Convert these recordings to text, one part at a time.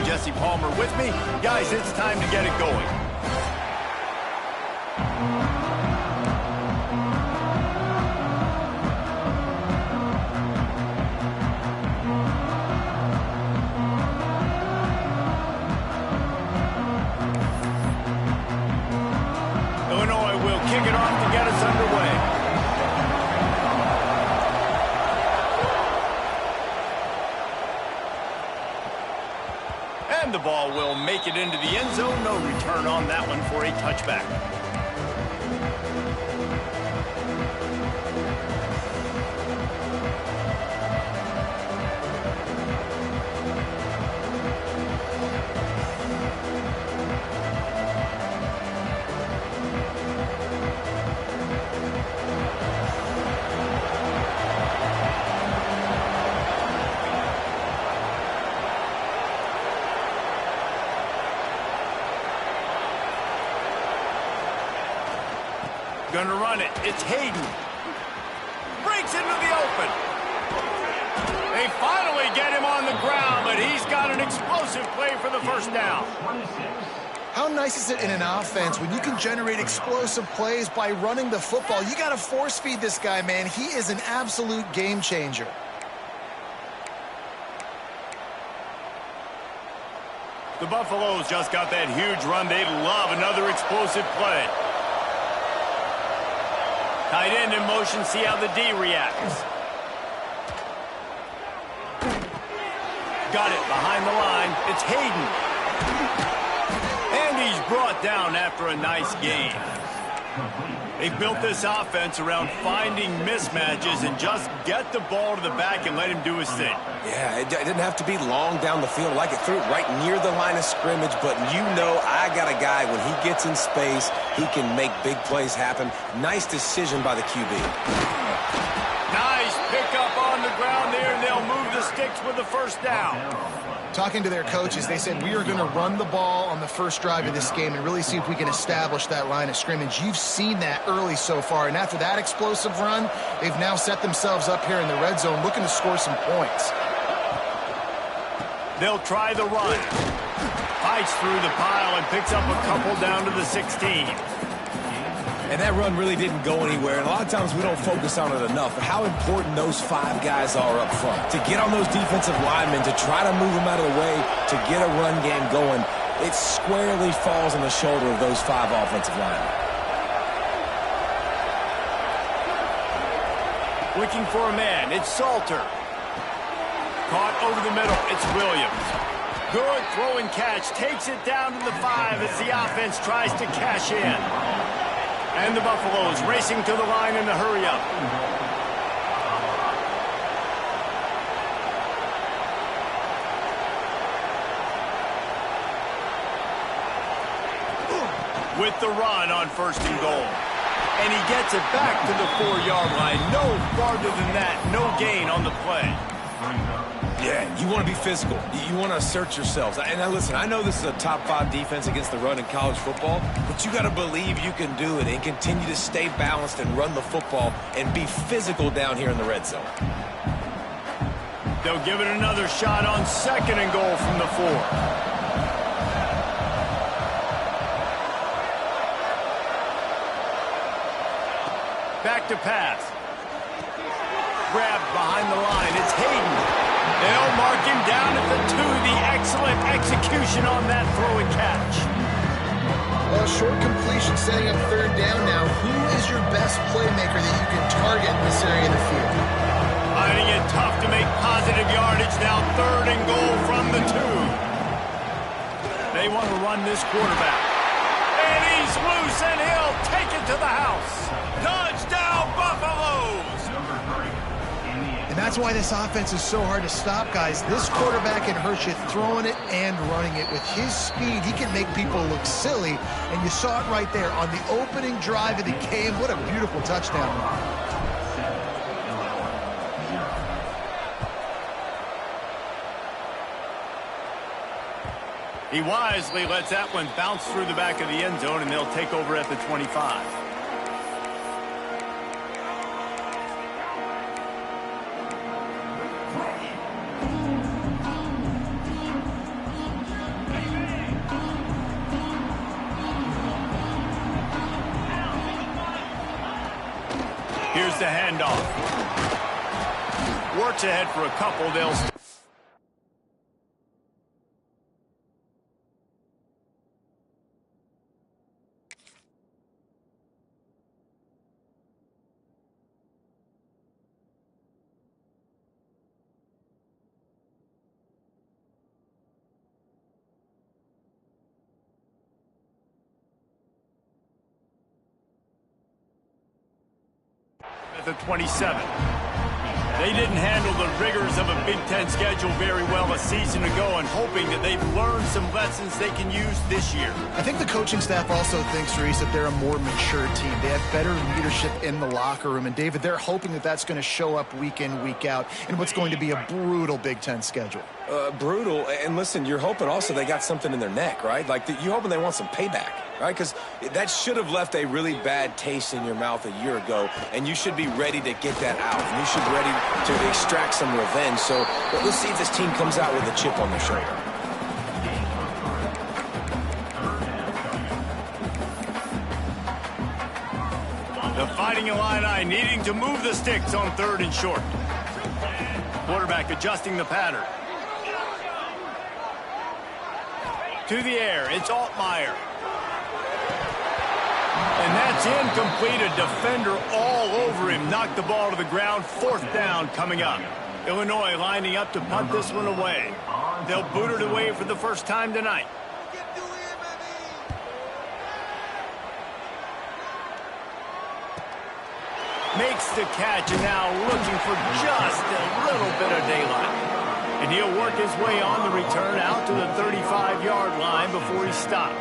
Jesse Palmer with me. Guys, it's time to get it going. Illinois will kick it off to get us underway. And the ball will make it into the end zone. No return on that one for a touchback. Gonna run it. It's Hayden. Breaks into the open. They finally get him on the ground, but he's got an explosive play for the first down. How nice is it in an offense when you can generate explosive plays by running the football? You got to force feed this guy, man. He is an absolute game changer. The Buffaloes just got that huge run. They love another explosive play. Tight end in motion, see how the D reacts. Got it behind the line. It's Hayden. And he's brought down after a nice gain. They built this offense around finding mismatches and just get the ball to the back and let him do his thing. Yeah, it didn't have to be long down the field. Like it threw it right near the line of scrimmage, but you know I got a guy, when he gets in space, he can make big plays happen. Nice decision by the QB. Nice pickup on the ground there, and they'll move the sticks with the first down. Talking to their coaches, they said, we are going to run the ball on the first drive of this game and really see if we can establish that line of scrimmage. You've seen that early so far, and after that explosive run, they've now set themselves up here in the red zone looking to score some points. They'll try the run. Fights through the pile and picks up a couple down to the 16. And that run really didn't go anywhere, and a lot of times we don't focus on it enough, but how important those 5 guys are up front. To get on those defensive linemen, to try to move them out of the way, to get a run game going, it squarely falls on the shoulder of those 5 offensive linemen. Looking for a man, it's Salter. Caught over the middle, it's Williams. Good throw and catch, takes it down to the 5 as the offense tries to cash in. And the Buffaloes racing to the line in a hurry-up. With the run on 1st and goal. And he gets it back to the 4-yard line. No farther than that. No gain on the play. Yeah, you want to be physical. You want to assert yourselves. And now listen, I know this is a top 5 defense against the run in college football, but you got to believe you can do it and continue to stay balanced and run the football and be physical down here in the red zone. They'll give it another shot on 2nd and goal from the 4. Back to pass. Grabbed behind the line. It's Hayden. They'll mark him down at the 2. The excellent execution on that throw and catch. Well, short completion setting up 3rd down now. Who is your best playmaker that you can target in this area of the field? Finding it tough to make positive yardage now. 3rd and goal from the 2. They want to run this quarterback. And he's loose, and he'll take it to the house. Touchdown, Buffaloes! And that's why this offense is so hard to stop, guys. This quarterback can hurt you throwing it and running it. With his speed, he can make people look silly. And you saw it right there on the opening drive of the game. What a beautiful touchdown. He wisely lets that one bounce through the back of the end zone, and they'll take over at the 25. continues the handoff. Works ahead for a couple. They'll at the 27. They didn't handle the rigors of a Big Ten schedule very well a season ago, and hoping that they've learned some lessons they can use this year. I think the coaching staff also thinks, Reese, that they're a more mature team. They have better leadership in the locker room. And, David, they're hoping that that's going to show up week in, week out in what's going to be a brutal Big Ten schedule. Brutal. And listen, you're hoping also they got something in their neck, right? Like, you're hoping they want some payback, right? Because that should have left a really bad taste in your mouth a year ago, and you should be ready to get that out. And you should be ready to extract some revenge. So let's see if this team comes out with a chip on their shoulder. The Fighting Illini needing to move the sticks on 3rd and short. Quarterback adjusting the pattern. To the air, it's Altmaier. And that's incomplete. A defender all over him. Knocked the ball to the ground. 4th down coming up. Illinois lining up to punt this one away. They'll boot it away for the first time tonight. Makes the catch, and now looking for just a little bit of daylight. And he'll work his way on the return out to the 35-yard line before he's stopped.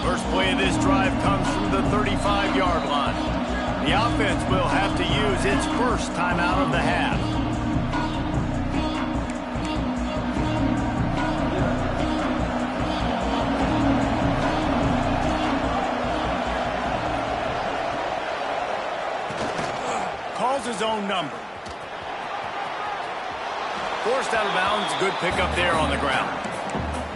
First play of this drive comes from the 35-yard line. The offense will have to use its first timeout of the half. Calls his own number. Forced out of bounds. Good pickup there on the ground.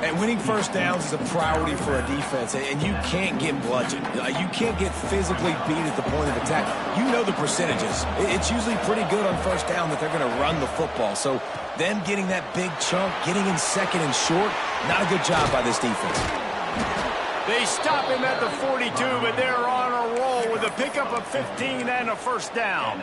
And winning first downs is a priority for a defense, and you can't get bludgeoned. You can't get physically beat at the point of attack. You know the percentages. It's usually pretty good on first down that they're going to run the football. So them getting that big chunk, getting in 2nd and short, not a good job by this defense. They stop him at the 42, but they're on a roll with a pickup of 15 and a first down.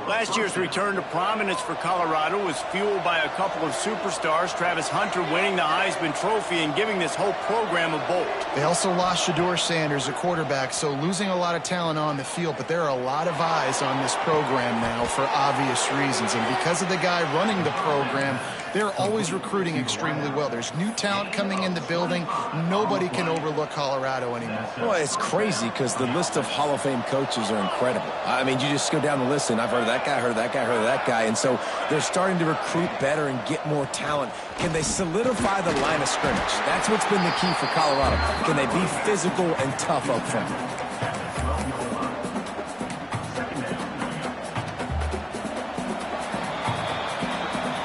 Last year's return to prominence for Colorado was fueled by a couple of superstars, Travis Hunter winning the Heisman Trophy and giving this whole program a bolt. They also lost Shedeur Sanders, a quarterback, so losing a lot of talent on the field, but there are a lot of eyes on this program now for obvious reasons. And because of the guy running the program, they're always recruiting extremely well. There's new talent coming in the building. Nobody can overlook Colorado anymore. Well, it's crazy because the list of Hall of Fame coaches are incredible. I mean, you just go down the list, and I've heard of that guy, heard of that guy, heard of that guy. And so they're starting to recruit better and get more talent. Can they solidify the line of scrimmage? That's what's been the key for Colorado. Can they be physical and tough up front?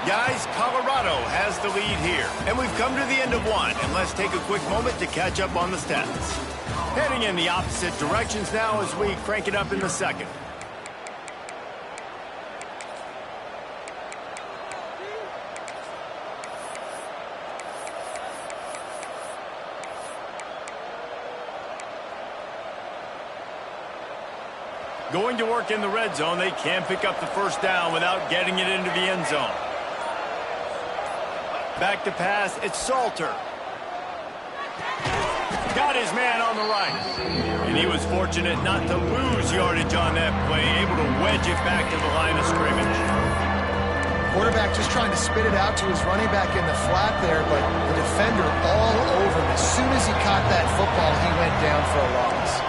Guys, Colorado has the lead here. And we've come to the end of one. And let's take a quick moment to catch up on the stats. Heading in the opposite directions now as we crank it up in the second. Going to work in the red zone. They can pick up the first down without getting it into the end zone. Back to pass, it's Salter. Got his man on the right. And he was fortunate not to lose yardage on that play, able to wedge it back to the line of scrimmage. Quarterback just trying to spit it out to his running back in the flat there, but the defender all over him. As soon as he caught that football, he went down for a loss.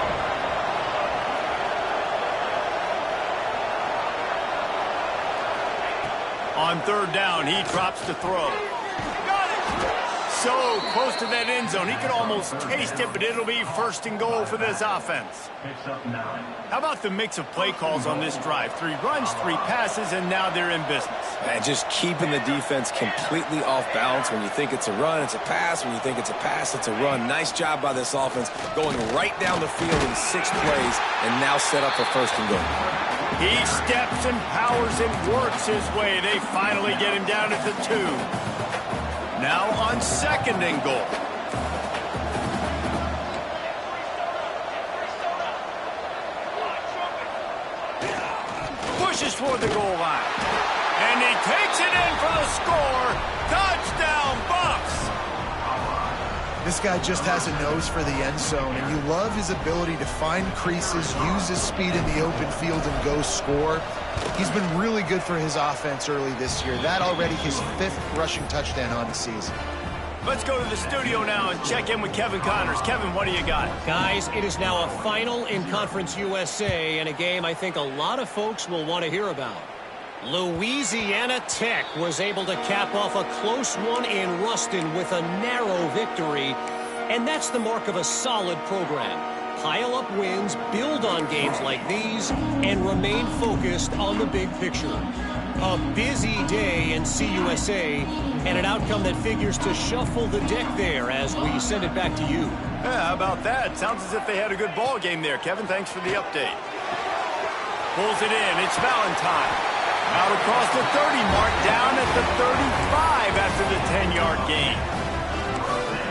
On 3rd down, he drops to throw. so close to that end zone. He can almost taste it, but it'll be first and goal for this offense. How about the mix of play calls on this drive? 3 runs, 3 passes, and now they're in business. And just keeping the defense completely off balance. When you think it's a run, it's a pass. When you think it's a pass, it's a run. Nice job by this offense going right down the field in 6 plays and now set up for first and goal. He steps and powers and works his way. They finally get him down at the 2. Now on second and goal. Pushes for the goal line. And he takes it in for the score. Touchdown, Bucks! This guy just has a nose for the end zone, and you love his ability to find creases, use his speed in the open field, and go score. He's been really good for his offense early this year. That already his 5th rushing touchdown on the season. Let's go to the studio now and check in with Kevin Connors. Kevin, what do you got? Guys, it is now a final in Conference USA, and a game I think a lot of folks will want to hear about. Louisiana Tech was able to cap off a close one in Ruston with a narrow victory, and that's the mark of a solid program. Pile up wins, build on games like these, and remain focused on the big picture. A busy day in CUSA, and an outcome that figures to shuffle the deck there as we send it back to you. Yeah, how about that? Sounds as if they had a good ball game there. Kevin, thanks for the update. Pulls it in. It's Valentine. Out across the 30 mark, down at the 35 after the 10-yard gain.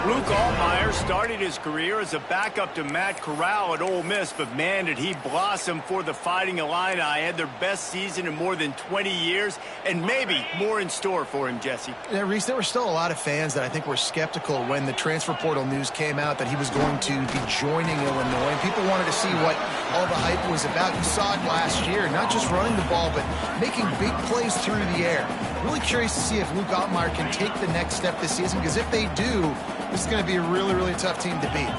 Luke Altmaier started his career as a backup to Matt Corral at Ole Miss, but man, did he blossom for the Fighting Illini. Had their best season in more than 20 years, and maybe more in store for him, Jesse. Yeah, Reese, there were still a lot of fans that I think were skeptical when the transfer portal news came out that he was going to be joining Illinois, and people wanted to see what all the hype was about. You saw it last year, not just running the ball, but making big plays through the air. Really curious to see if Luke Altmaier can take the next step this season, because if they do, this is going to be a really, really tough team to beat.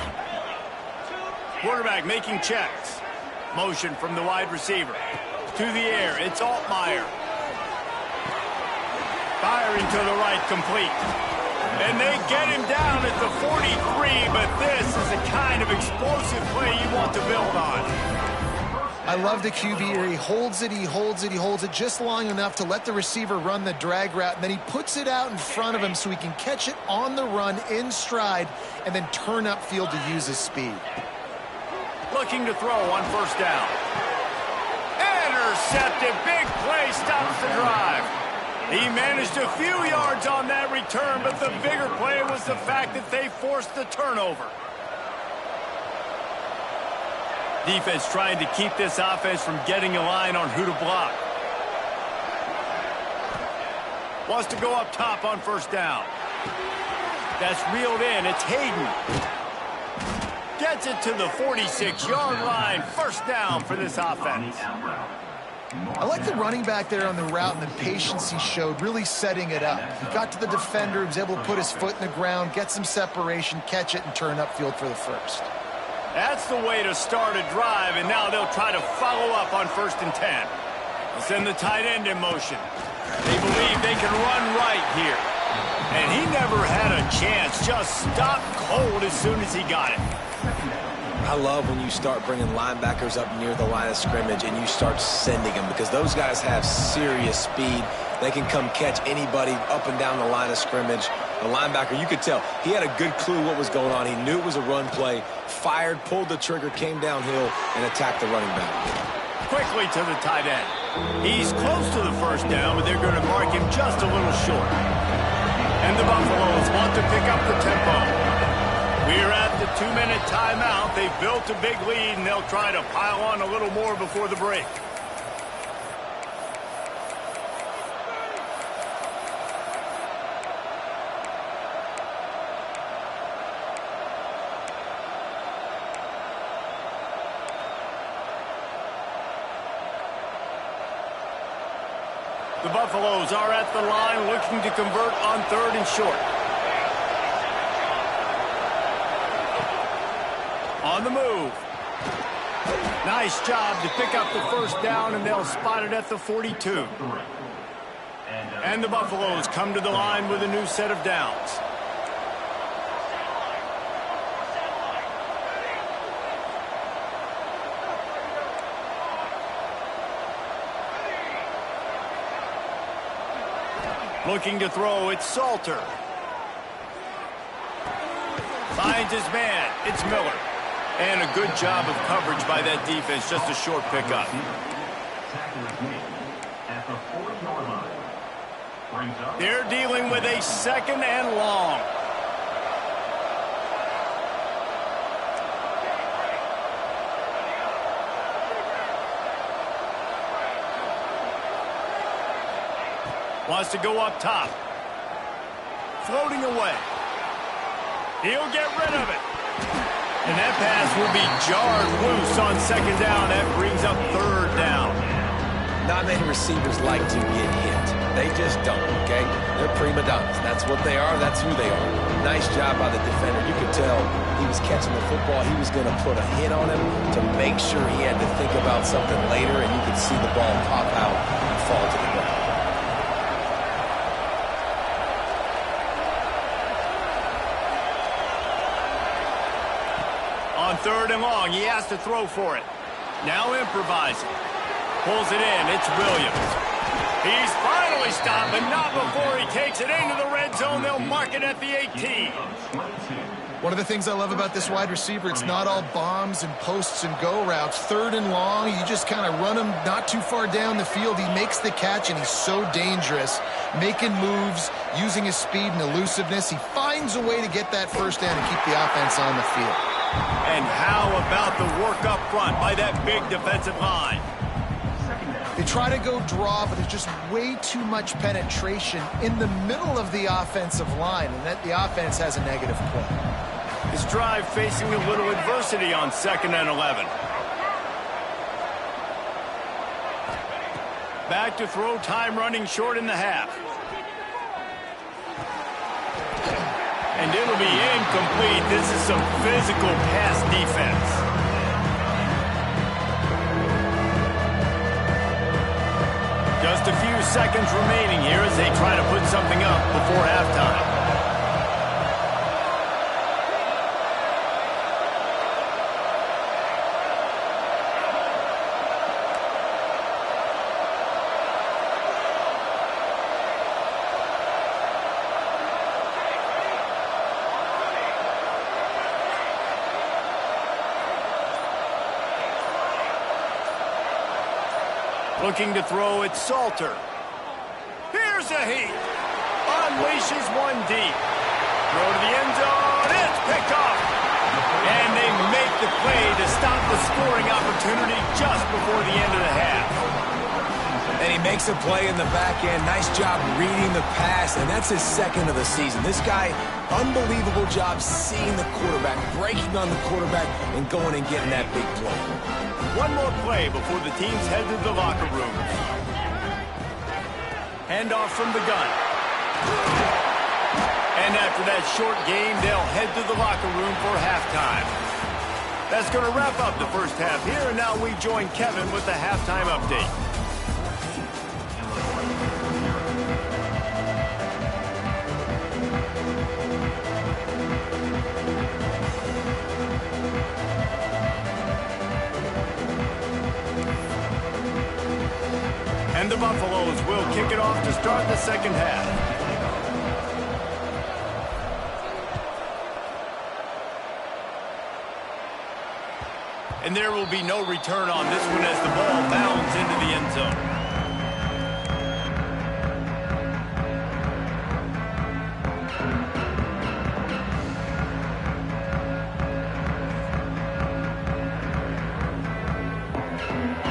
Quarterback making checks. Motion from the wide receiver. To the air, it's Altmaier. Firing to the right, complete. And they get him down at the 43, but this is the kind of explosive play you want to build on. I love the QB here. He holds it, he holds it, he holds it just long enough to let the receiver run the drag route, and then he puts it out in front of him so he can catch it on the run in stride and then turn upfield to use his speed. Looking to throw on first down. Intercepted. Big play stops the drive. He managed a few yards on that return, but the bigger play was the fact that they forced the turnover. Defense trying to keep this offense from getting a line on who to block. Wants to go up top on first down. That's reeled in. It's Hayden. Gets it to the 46-yard line. First down for this offense. I like the running back there on the route and the patience he showed, really setting it up. He got to the defender, he was able to put his foot in the ground, get some separation, catch it, and turn upfield for the first. That's the way to start a drive, and now they'll try to follow up on first and 10. They'll send the tight end in motion. They believe they can run right here. And he never had a chance, just stopped cold as soon as he got it. I love when you start bringing linebackers up near the line of scrimmage and you start sending them, because those guys have serious speed. They can come catch anybody up and down the line of scrimmage. The linebacker, you could tell, he had a good clue what was going on. He knew it was a run play, fired, pulled the trigger, came downhill, and attacked the running back. Quickly to the tight end. He's close to the first down, but they're going to mark him just a little short. And the Buffaloes want to pick up the tempo. We're at the 2-minute timeout. They've built a big lead, and they'll try to pile on a little more before the break. The Buffaloes are at the line looking to convert on 3rd and short. On the move. Nice job to pick up the first down, and they'll spot it at the 42. And the Buffaloes come to the line with a new set of downs. Looking to throw, it's Salter. Finds his man, it's Miller. And a good job of coverage by that defense, just a short pickup. They're dealing with a 2nd and long. Wants to go up top. Floating away. He'll get rid of it. And that pass will be jarred loose on 2nd down. That brings up 3rd down. Not many receivers like to get hit. They just don't, okay? They're prima donnas. That's what they are. That's who they are. Nice job by the defender. You could tell he was catching the football. He was going to put a hit on him to make sure he had to think about something later, and you could see the ball pop out and fall to the ground. On 3rd and long, he has to throw for it. Now improvising. Pulls it in. It's Williams. He's finally stopped, but not before he takes it into the red zone. They'll mark it at the 18. One of the things I love about this wide receiver, it's not all bombs and posts and go routes. 3rd and long, you just kind of run him not too far down the field. He makes the catch, and he's so dangerous, making moves, using his speed and elusiveness. He finds a way to get that 1st down and keep the offense on the field. And how about the work up front by that big defensive line? They try to go draw, but there's just way too much penetration in the middle of the offensive line, and that the offense has a negative play. His drive facing a little adversity on 2nd and 11. Back to throw, time running short in the half. And it'll be incomplete. This is some physical pass defense. Just a few seconds remaining here as they try to put something up before halftime. Looking to throw, it's Salter. Here's a heat. Unleashes one deep. Throw to the end zone. It's picked off. And they make the play to stop the scoring opportunity just before the end of the half. And he makes a play in the back end. Nice job reading the pass, and that's his 2nd of the season. This guy, unbelievable job seeing the quarterback, breaking on the quarterback, and going and getting that big play. One more play before the teams head to the locker room. Handoff from the gun. And after that short game, they'll head to the locker room for halftime. That's going to wrap up the first half here, and now we join Kevin with the halftime update. And the Buffaloes will kick it off to start the second half. And there will be no return on this one as the ball bounds into the end zone.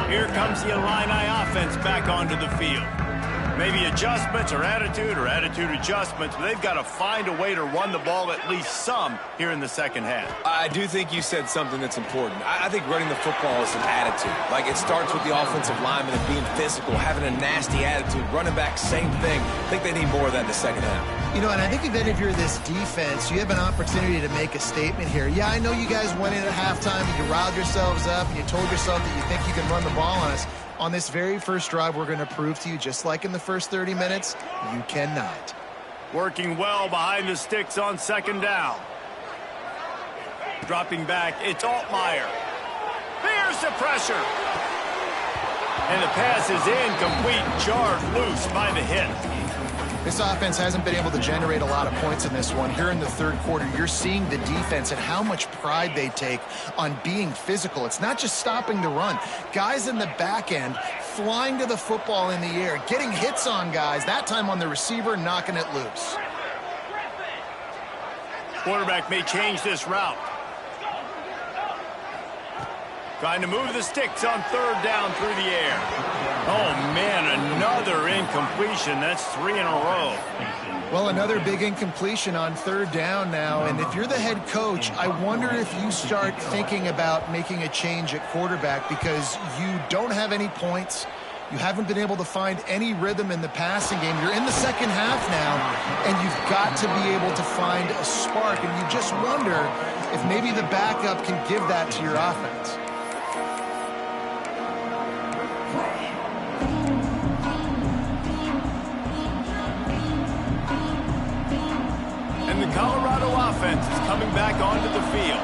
Here comes the Illini offense back onto the field. Maybe adjustments or attitude adjustments, but they've got to find a way to run the ball at least some here in the second half. I do think you said something that's important. I think running the football is an attitude. Like, it starts with the offensive lineman and being physical, having a nasty attitude. Running back, same thing. I think they need more of that in the second half. You know, and I think then if you're this defense, you have an opportunity to make a statement here. Yeah, I know you guys went in at halftime and you riled yourselves up and you told yourself that you think you can run the ball on us. On this very first drive, we're going to prove to you, just like in the first 30 minutes, you cannot. Working well behind the sticks on second down. Dropping back, it's Altmaier. There's the pressure. And the pass is incomplete, jarred loose by the hit. This offense hasn't been able to generate a lot of points in this one. Here in the third quarter, you're seeing the defense and how much pride they take on being physical. It's not just stopping the run. Guys in the back end flying to the football in the air, getting hits on guys, that time on the receiver, knocking it loose. Quarterback may change this route. Trying to move the sticks on third down through the air. Oh, man, another incompletion. That's 3 in a row. Well, another big incompletion on third down now. And if you're the head coach, I wonder if you start thinking about making a change at quarterback because you don't have any points. You haven't been able to find any rhythm in the passing game. You're in the second half now, and you've got to be able to find a spark. And you just wonder if maybe the backup can give that to your offense. And the Colorado offense is coming back onto the field.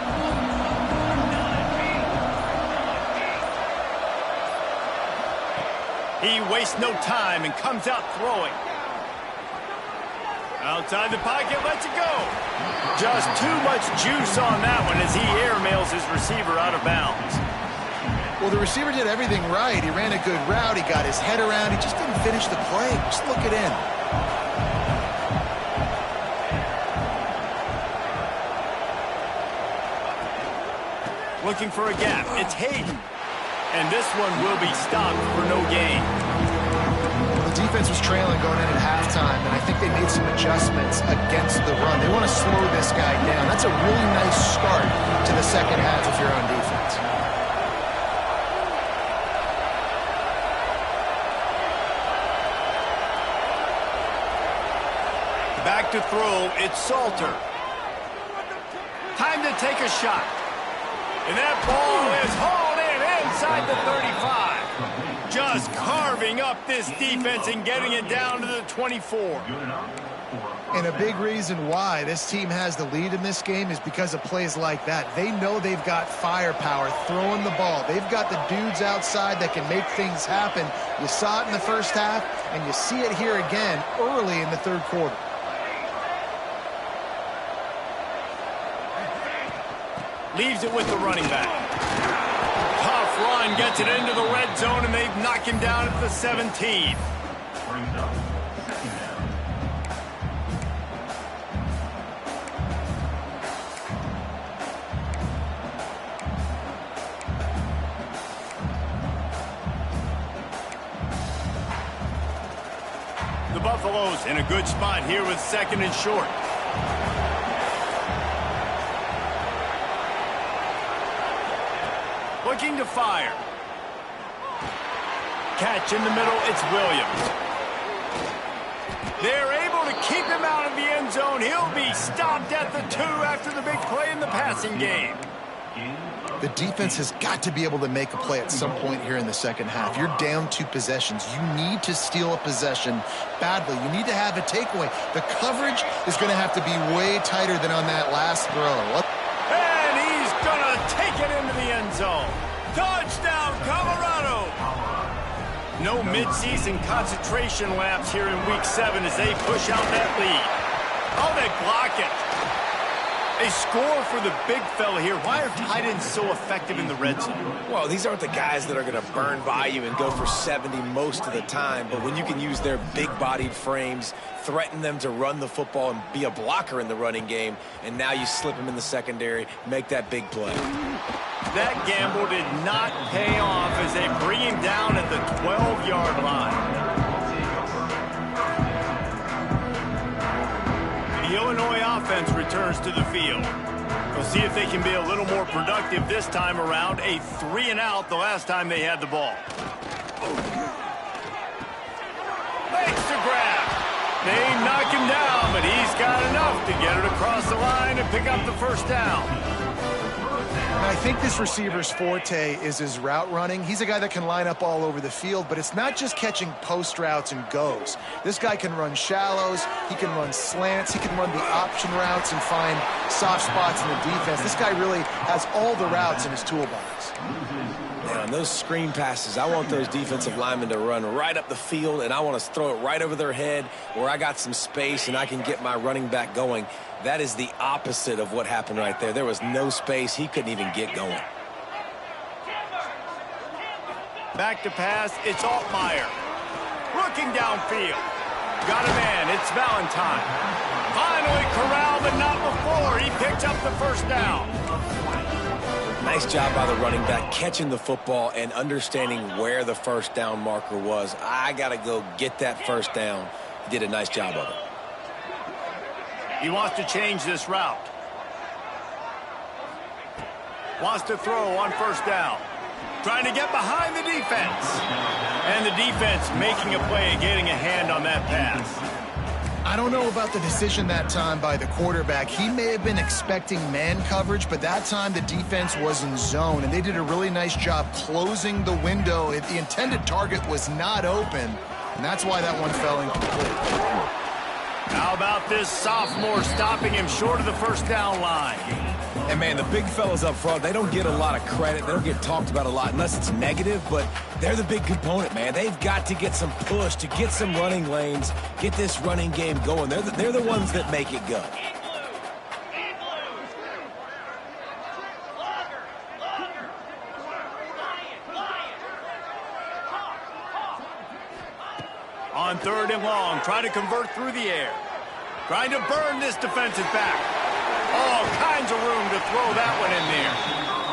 He wastes no time and comes out throwing. Outside the pocket, lets it go. Just too much juice on that one as he airmails his receiver out of bounds. Well, the receiver did everything right. He ran a good route. He got his head around. He just didn't finish the play. Just look it in. Looking for a gap. It's Hayden. And this one will be stopped for no gain. The defense was trailing going into halftime, and I think they made some adjustments against the run. They want to slow this guy down. That's a really nice start to the second half if you're on defense. Back to throw. It's Salter. Time to take a shot. And that ball is hauled in inside the 35. Just carving up this defense and getting it down to the 24. And a big reason why this team has the lead in this game is because of plays like that. They know they've got firepower throwing the ball. They've got the dudes outside that can make things happen. You saw it in the first half, and you see it here again early in the third quarter. Leaves it with the running back. Tough run, gets it into the red zone, and they've knocked him down at the 17. The Buffaloes in a good spot here with second and short. Looking to fire. Catch in the middle, it's Williams. They're able to keep him out of the end zone. He'll be stopped at the 2 after the big play in the passing game. The defense has got to be able to make a play at some point here in the second half. You're down 2 possessions. You need to steal a possession badly. You need to have a takeaway. The coverage is going to have to be way tighter than on that last throw. And he's going to take it into the end zone. Touchdown, Colorado! No midseason concentration laps here in Week 7 as they push out that lead. Oh, they block it. They score for the big fella here. Why are tight ends so effective in the red zone? Well, these aren't the guys that are going to burn by you and go for 70 most of the time, but when you can use their big-bodied frames, threaten them to run the football and be a blocker in the running game, and now you slip them in the secondary, make that big play. That gamble did not pay off as they bring him down at the 12-yard line. The Illinois offense returns to the field. We'll see if they can be a little more productive this time around. A 3-and-out the last time they had the ball. Makes the grab. They knock him down, but he's got enough to get it across the line and pick up the first down. I think this receiver's forte is his route running. He's a guy that can line up all over the field, but it's not just catching post routes and goes. This guy can run shallows, he can run slants, he can run the option routes and find soft spots in the defense. This guy really has all the routes in his toolbox. Now, on those screen passes, I want those defensive linemen to run right up the field, and I want to throw it right over their head where I got some space and I can get my running back going. That is the opposite of what happened right there. There was no space. He couldn't even get going. Back to pass, it's Altmaier. Looking downfield. Got a man, it's Valentine. Finally corralled, but not before. He picked up the first down. Nice job by the running back catching the football and understanding where the first down marker was. I got to go get that first down. He did a nice job of it. He wants to change this route. Wants to throw on first down. Trying to get behind the defense. And the defense making a play, getting a hand on that pass. I don't know about the decision that time by the quarterback. He may have been expecting man coverage, but that time the defense was in zone, and they did a really nice job closing the window. The intended target was not open, and that's why that one fell incomplete. How about this sophomore stopping him short of the first down line? And, man, the big fellas up front, they don't get a lot of credit. They don't get talked about a lot unless it's negative, but they're the big component, man. They've got to get some push, to get some running lanes, get this running game going. They're the ones that make it go. On 3rd and long, trying to convert through the air. Trying to burn this defensive back. All kinds of room to throw that one in there.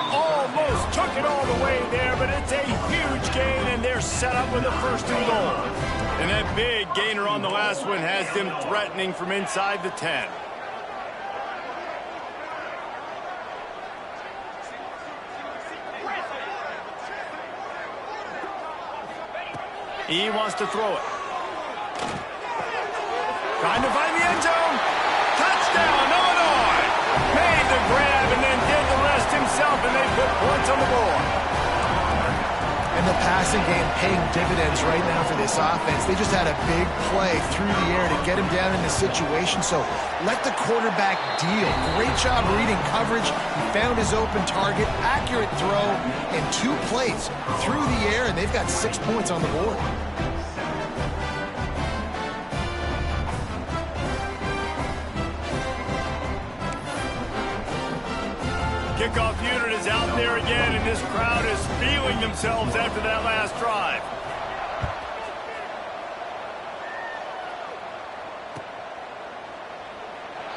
Almost took it all the way there, but it's a huge gain, and they're set up with a 1st and goal. And that big gainer on the last one has them threatening from inside the 10. He wants to throw it. Trying to find the end zone. Touchdown, Illinois! Made the grab and then did the rest himself, and they put points on the board. And the passing game paying dividends right now for this offense. They just had a big play through the air to get him down in the situation. So let the quarterback deal. Great job reading coverage. He found his open target. Accurate throw and 2 plays through the air, and they've got 6 points on the board. Kickoff unit is out there again, and this crowd is feeling themselves after that last drive.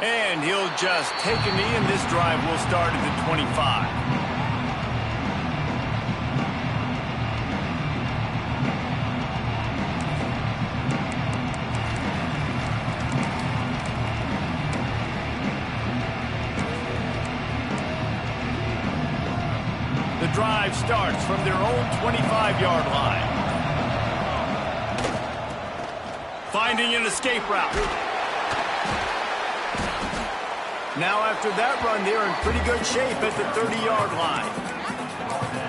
And he'll just take a knee, and this drive will start at the 25. The drive starts from their own 25-yard line. Finding an escape route. Now after that run, they're in pretty good shape at the 30-yard line.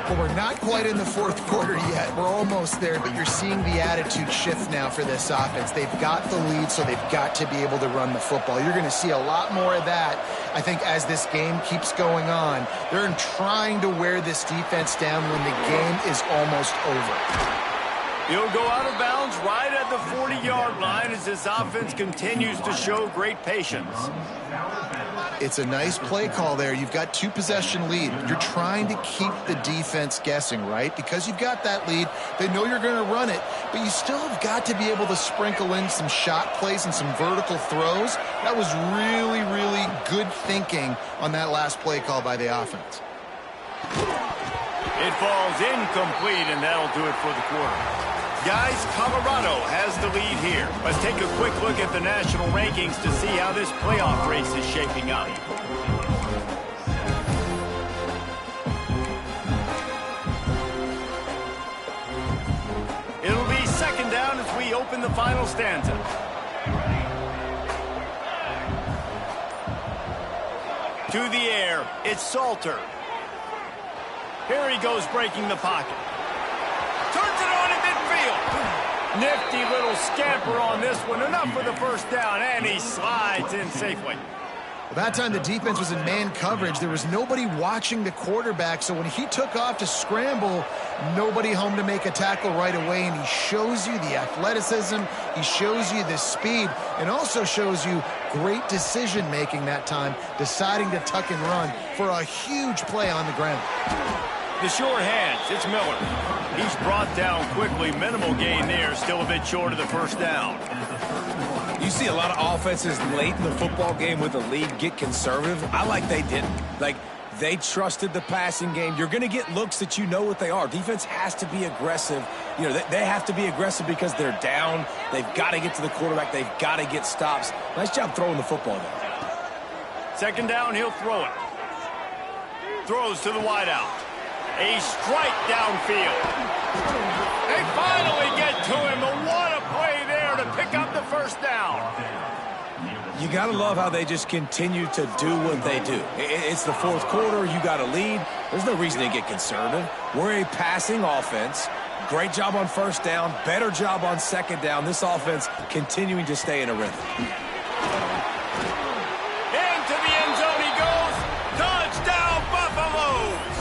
Well, we're not quite in the 4th quarter yet. We're almost there, but you're seeing the attitude shift now for this offense. They've got the lead, so they've got to be able to run the football. You're going to see a lot more of that, I think, as this game keeps going on. They're trying to wear this defense down when the game is almost over. He'll go out of bounds right at the 40-yard line as this offense continues to show great patience. It's a nice play call there. You've got 2-possession lead. You're trying to keep the defense guessing, right? Because you've got that lead. They know you're going to run it, but you still have got to be able to sprinkle in some shot plays and some vertical throws. That was really, really good thinking on that last play call by the offense. It falls incomplete, and that'll do it for the quarter. Guys, Colorado has the lead here. Let's take a quick look at the national rankings to see how this playoff race is shaping up. It'll be 2nd down as we open the final stanza. To the air, it's Salter. Here he goes breaking the pocket. Turns it on in midfield. Nifty little scamper on this one. Enough for the first down, and he slides in safely. Well, that time the defense was in man coverage. There was nobody watching the quarterback, so when he took off to scramble, nobody home to make a tackle right away, and he shows you the athleticism, he shows you the speed, and also shows you great decision-making that time, deciding to tuck and run for a huge play on the ground. The sure hands, it's Miller. He's brought down quickly. Minimal gain there, still a bit short of the first down. You see a lot of offenses late in the football game with a lead get conservative. I like they didn't. Like, they trusted the passing game. You're going to get looks that you know what they are. Defense has to be aggressive. You know, they have to be aggressive because they're down. They've got to get to the quarterback. They've got to get stops. Nice job throwing the football there. Second down, he'll throw it. Throws to the wideout. A strike downfield. They finally get to him, but what a play there to pick up the first down. You got to love how they just continue to do what they do. It's the fourth quarter. You got a lead. There's no reason to get conservative. We're a passing offense. Great job on first down. Better job on second down. This offense continuing to stay in a rhythm. Into the end zone he goes. Touchdown, Buffaloes.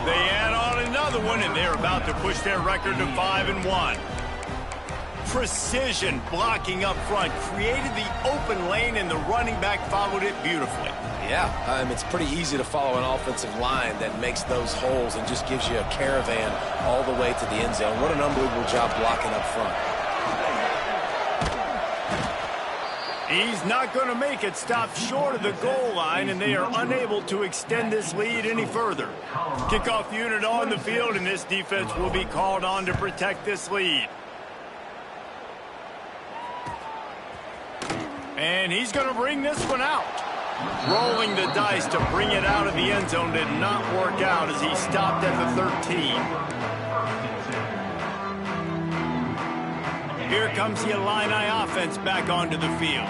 They add on another one, and they're about to push their record to 5-1. Precision blocking up front created the open lane, and the running back followed it beautifully. Yeah, it's pretty easy to follow an offensive line that makes those holes and just gives you a caravan all the way to the end zone. What an unbelievable job blocking up front. He's not going to make it. Stopped short of the goal line, and they are unable to extend this lead any further. Kickoff unit on the field, and this defense will be called on to protect this lead. And he's going to bring this one out. Rolling the dice to bring it out of the end zone did not work out as he stopped at the 13. Here comes the Illini offense back onto the field.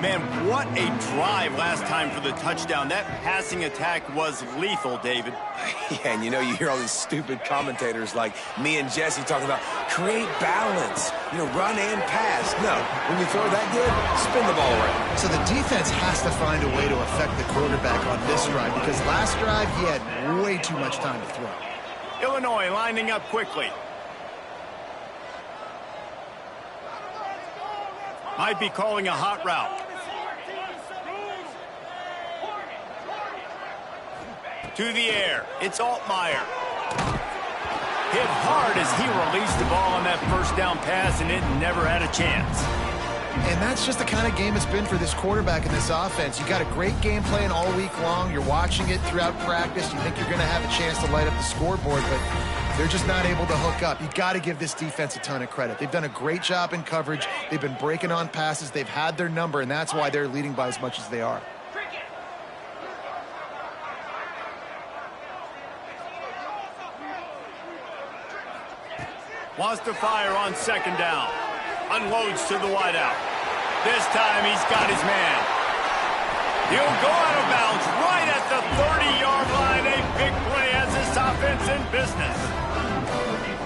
Man, what a drive last time for the touchdown. That passing attack was lethal, David. Yeah, and you know, you hear all these stupid commentators like me and Jesse talking about create balance, you know, run and pass. No, when you throw that good, spin the ball around. So the defense has to find a way to affect the quarterback on this drive because last drive he had way too much time to throw. Illinois lining up quickly. Might be calling a hot route. To the air, it's Altmaier. Hit hard as he released the ball on that first down pass, and it never had a chance. And that's just the kind of game it's been for this quarterback in this offense. You got a great game plan all week long. You're watching it throughout practice. You think you're going to have a chance to light up the scoreboard, but they're just not able to hook up. You got to give this defense a ton of credit. They've done a great job in coverage. They've been breaking on passes. They've had their number, and that's why they're leading by as much as they are. Wants to fire on second down. Unloads to the wideout. This time he's got his man. He'll go out of bounds right at the 30-yard line. A big play as this offense in business.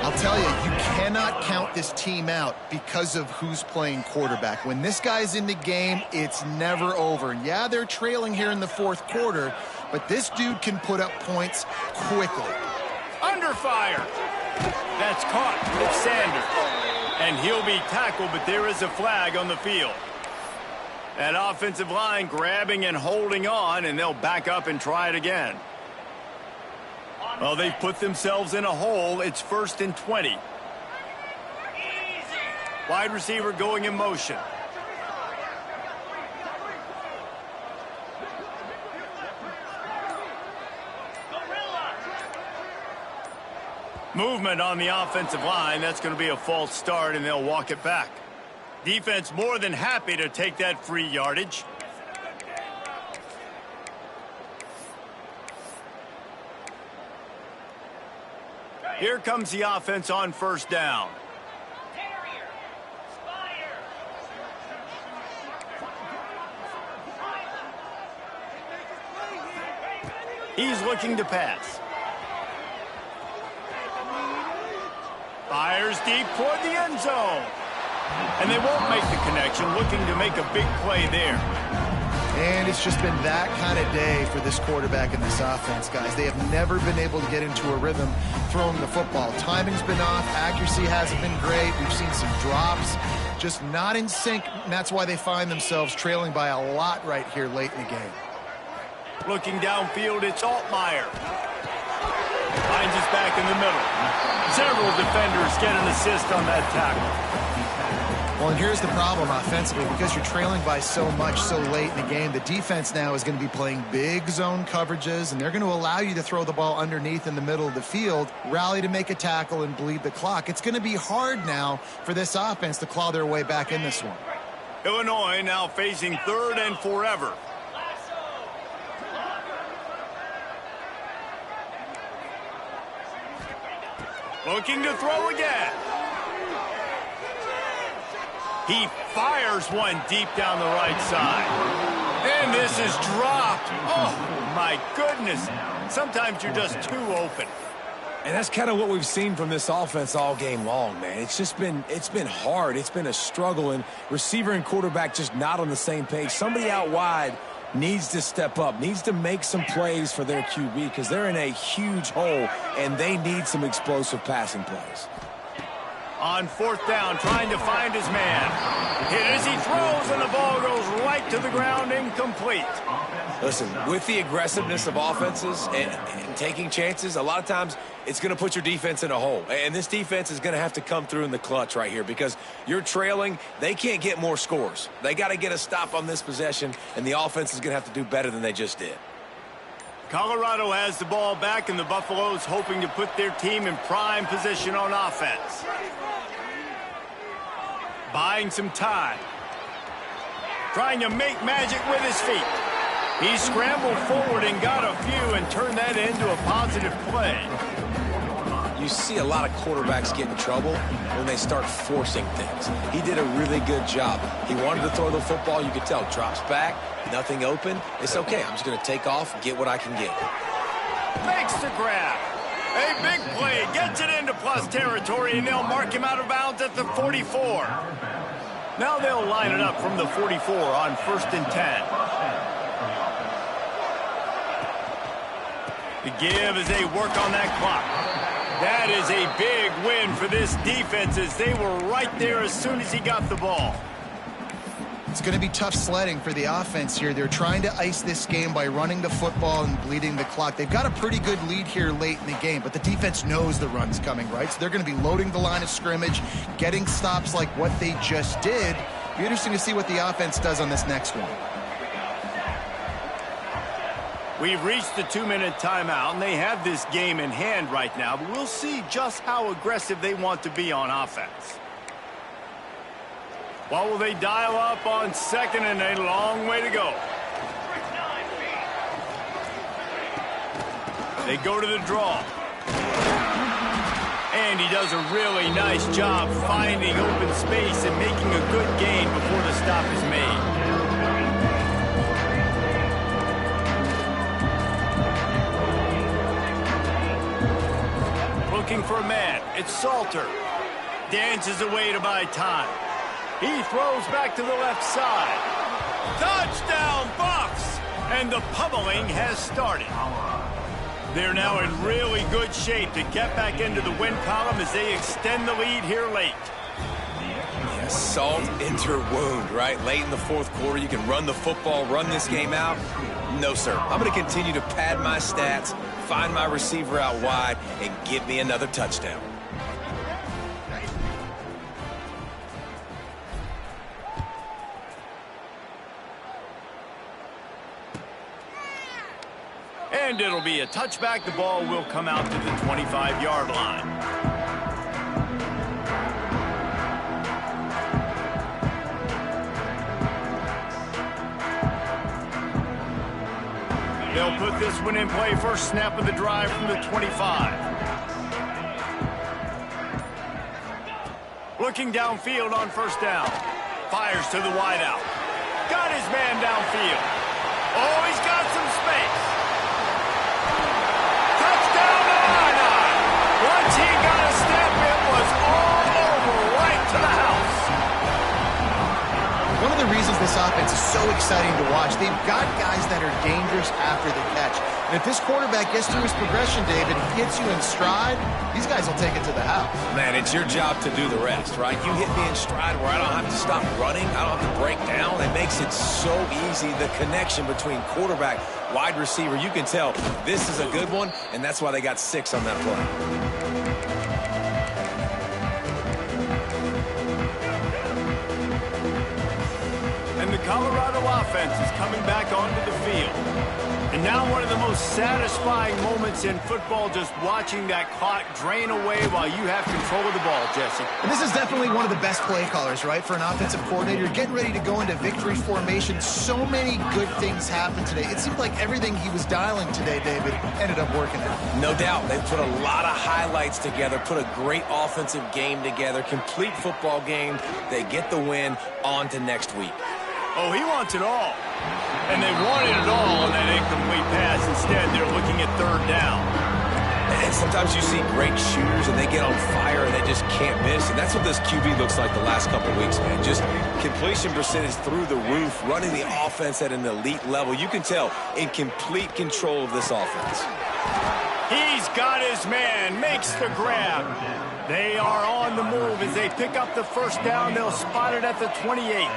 I'll tell you, you cannot count this team out because of who's playing quarterback. When this guy's in the game, it's never over. Yeah, they're trailing here in the fourth quarter, but this dude can put up points quickly. Under fire. That's caught. It's Sanders. And he'll be tackled, but there is a flag on the field. That offensive line grabbing and holding on, and they'll back up and try it again. Well, they've put themselves in a hole. It's 1st and 20. Wide receiver going in motion. Movement on the offensive line. That's going to be a false start, and they'll walk it back. Defense more than happy to take that free yardage. Here comes the offense on first down. He's looking to pass. Fires deep toward the end zone. And they won't make the connection, looking to make a big play there. And it's just been that kind of day for this quarterback and this offense, guys. They have never been able to get into a rhythm throwing the football. Timing's been off. Accuracy hasn't been great. We've seen some drops. Just not in sync, and that's why they find themselves trailing by a lot right here late in the game. Looking downfield, it's Altmaier. Finds his back in the middle. Several defenders get an assist on that tackle. Well, and here's the problem offensively. Because you're trailing by so much so late in the game, the defense now is going to be playing big zone coverages, and they're going to allow you to throw the ball underneath in the middle of the field, rally to make a tackle, and bleed the clock. It's going to be hard now for this offense to claw their way back in this one. Illinois now facing 3rd and forever. Looking to throw again. He fires one deep down the right side. And this is dropped. Oh, my goodness. Sometimes you're just too open. And that's kind of what we've seen from this offense all game long, man. It's been hard. It's been a struggle, and receiver and quarterback just not on the same page. Somebody out wide needs to step up, needs to make some plays for their QB because they're in a huge hole, and they need some explosive passing plays. On 4th down, trying to find his man. Hit as he throws, and the ball goes right to the ground, incomplete. Listen, with the aggressiveness of offenses and taking chances, a lot of times it's going to put your defense in a hole. And this defense is going to have to come through in the clutch right here because you're trailing. They can't get more scores. They got to get a stop on this possession, and the offense is going to have to do better than they just did. Colorado has the ball back, and the Buffaloes hoping to put their team in prime position on offense. Buying some time. Trying to make magic with his feet. He scrambled forward and got a few and turned that into a positive play. You see a lot of quarterbacks get in trouble when they start forcing things. He did a really good job. He wanted to throw the football. You could tell. Drops back, nothing open. It's okay. I'm just going to take off, get what I can get. Makes the grab. A big play. Gets it into plus territory, and they'll mark him out of bounds at the 44. Now they'll line it up from the 44 on 1st and 10. The give as they work on that clock. That is a big win for this defense as they were right there as soon as he got the ball. It's going to be tough sledding for the offense here. They're trying to ice this game by running the football and bleeding the clock. They've got a pretty good lead here late in the game, but the defense knows the run's coming, right? So they're going to be loading the line of scrimmage, getting stops like what they just did. Be interesting to see what the offense does on this next one. We've reached the 2-minute timeout, and they have this game in hand right now, but we'll see just how aggressive they want to be on offense. What will they dial up on 2nd and a long way to go? They go to the draw. And he does a really nice job finding open space and making a good gain before the stop is made. Looking for a man. It's Salter. Dances away to buy time. He throws back to the left side. Touchdown, Buffs! And the pummeling has started. They're now in really good shape to get back into the win column as they extend the lead here late. Yeah, salt into your wound, right? Late in the 4th quarter, you can run the football, run this game out. No, sir. I'm going to continue to pad my stats, find my receiver out wide, and get me another touchdown. And it'll be a touchback. The ball will come out to the 25-yard line. They'll put this one in play. First snap of the drive from the 25. Looking downfield on 1st down. Fires to the wideout. Got his man downfield. Oh, he's got some space. Once he got a step, it was all over right to the house. One of the reasons this this offense is so exciting to watch. They've got guys that are dangerous after the catch. And if this quarterback gets through his progression, David, gets you in stride, these guys will take it to the house. Man, it's your job to do the rest, right? You hit me in stride where I don't have to stop running. I don't have to break down. It makes it so easy. The connection between quarterback, wide receiver, you can tell this is a good one, and that's why they got 6 on that play. And the Colorado offense is coming back onto the field. And now one of the most satisfying moments in football, just watching that clock drain away while you have control of the ball, Jesse. And this is definitely one of the best play callers, right, for an offensive coordinator. Getting ready to go into victory formation. So many good things happened today. It seemed like everything he was dialing today, David, ended up working out. No doubt. They put a lot of highlights together, put a great offensive game together, complete football game. They get the win. On to next week. Oh, he wants it all. And they wanted it all on that incomplete pass. Instead, they're looking at 3rd down. And sometimes you see great shooters, and they get on fire, and they just can't miss. And that's what this QB looks like the last couple of weeks, man. Just completion percentage through the roof, running the offense at an elite level. You can tell in complete control of this offense. He's got his man, makes the grab. They are on the move as they pick up the 1st down. They'll spot it at the 28.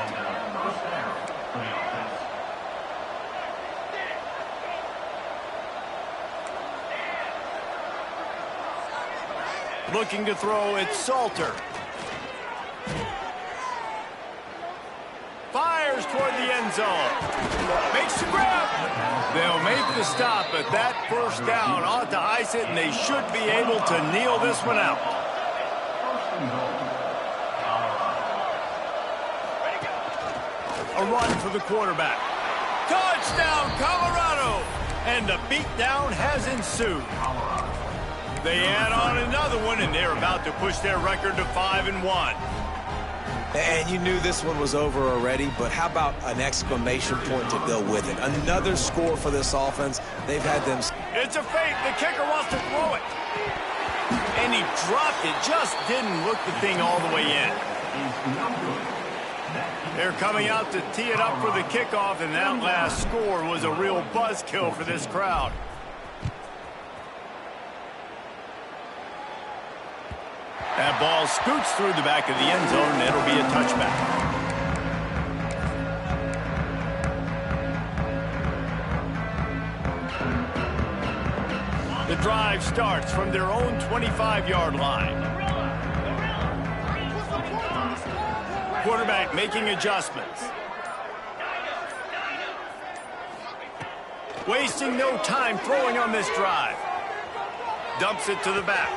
Looking to throw, it's Salter. Fires toward the end zone. Makes the grab. They'll make the stop, but that 1st down ought to ice it, and they should be able to kneel this one out. A run for the quarterback. Touchdown, Colorado! And the beatdown has ensued. They add on another one, and they're about to push their record to 5-1. And you knew this one was over already, but how about an exclamation point to go with it? Another score for this offense. They've had them. It's a fake. The kicker wants to throw it. And he dropped it. Just didn't look the thing all the way in. They're coming out to tee it up for the kickoff, and that last score was a real buzzkill for this crowd. That ball scoots through the back of the end zone, and it'll be a touchback. The drive starts from their own 25-yard line. Quarterback making adjustments. Wasting no time throwing on this drive. Dumps it to the back.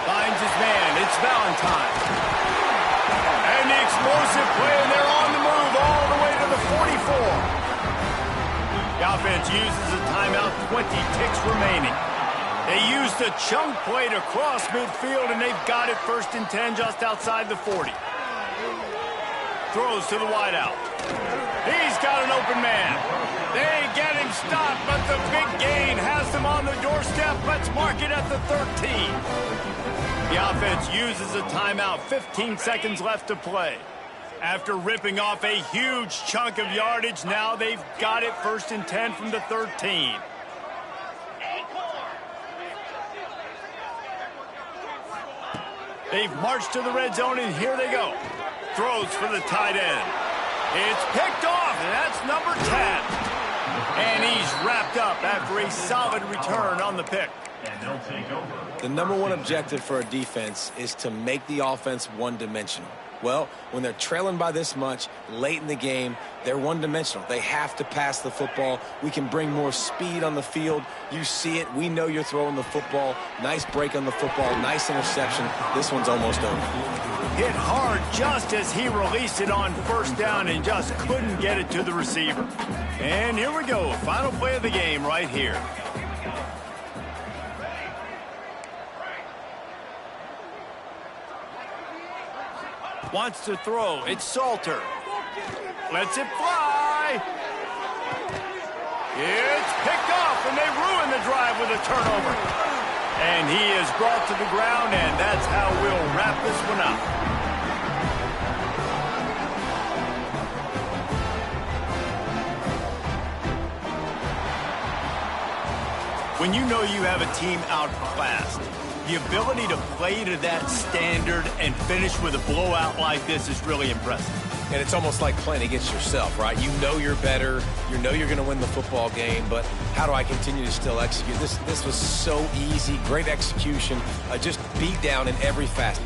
Finds his man. It's Valentine. And the explosive play, and they're on the move all the way to the 44. The offense uses a timeout, 20 ticks remaining. They used a chunk play to cross midfield, and they've got it 1st and 10 just outside the 40. Throws to the wideout. He's got an open man. They get him stopped, but the big gain has them on the doorstep. Let's mark it at the 13. The offense uses a timeout, 15 seconds left to play. After ripping off a huge chunk of yardage, now they've got it 1st and 10 from the 13. They've marched to the red zone, and here they go. Throws for the tight end. It's picked off, and that's number 10. And he's wrapped up after a solid return on the pick. And they'll take over. The number one objective for a defense is to make the offense one-dimensional. Well, when they're trailing by this much late in the game, they're one-dimensional. They have to pass the football. We can bring more speed on the field. You see it. We know you're throwing the football. Nice break on the football. Nice interception. This one's almost over. Hit hard just as he released it on 1st down and just couldn't get it to the receiver. And here we go. Final play of the game right here. Wants to throw. It's Salter. Lets it fly. It's picked off, and they ruin the drive with a turnover. And he is brought to the ground, and that's how we'll wrap this one up. When you know you have a team outclassed, the ability to play to that standard and finish with a blowout like this is really impressive. And it's almost like playing against yourself, right? You know you're better. You know you're going to win the football game, but how do I continue to still execute? This was so easy. Great execution. Just beat down in every facet.